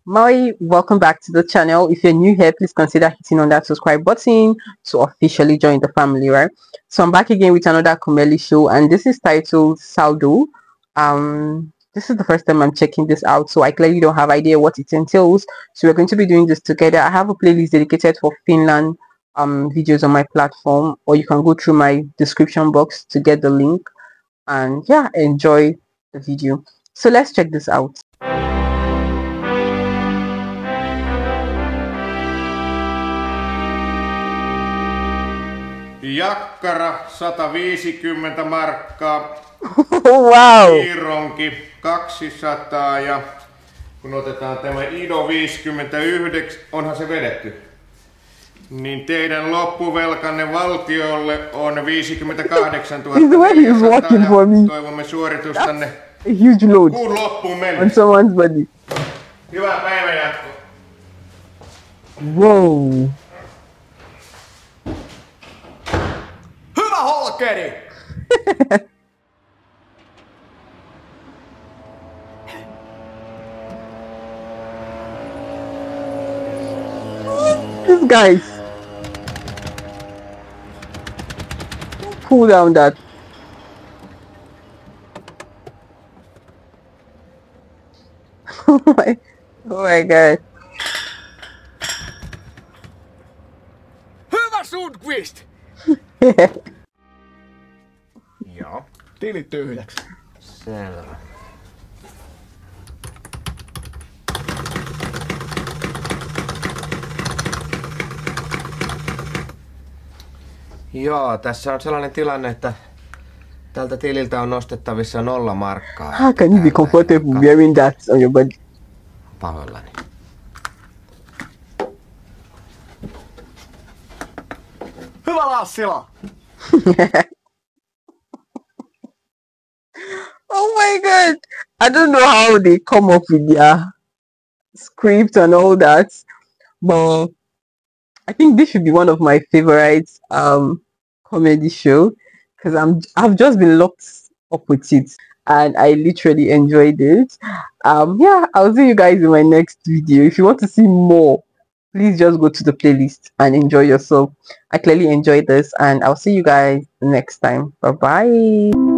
Moi, welcome back to the channel. If you're new here, please consider hitting on that subscribe button to officially join the family, right? So I'm back again with another Komeli show, and this is titled Saldo. This is the first time I'm checking this out, so I clearly don't have idea what it entails. So we're going to be doing this together. I have a playlist dedicated for Finland videos on my platform, or you can go through my description box to get the link. And yeah, enjoy the video. So let's check this out. Jakkara 150 markkaa. Wow! Iironki 200 ja kun otetaan tämä Ido 59, onhan se vedetty. Niin teidän loppuvelkanne valtiolle on 58 400 toivomme suoritustanne A huge load kuun loppuun on mennessä. someone's body. Hyvää päivänjatkoa. Whoa! Hyvä holkeri! These guys pull down that. Oh my god. Hyvä Sundqvist! Joo. Tilit tyhjäksi. Selvä. Joo, tässä on sellainen tilanne, että tältä tililtä on nostettavissa 0 markkaa. How can you be comfortable wearing that on your body? Pahoillani. Hyvä Lassila! Oh my god! I don't know how they come up with their script and all that, but I think this should be one of my favorite comedy show because I've just been locked up with it and I literally enjoyed it. Yeah, I'll see you guys in my next video. If you want to see more, please just go to the playlist and enjoy yourself. I clearly enjoyed this and I'll see you guys next time. Bye bye.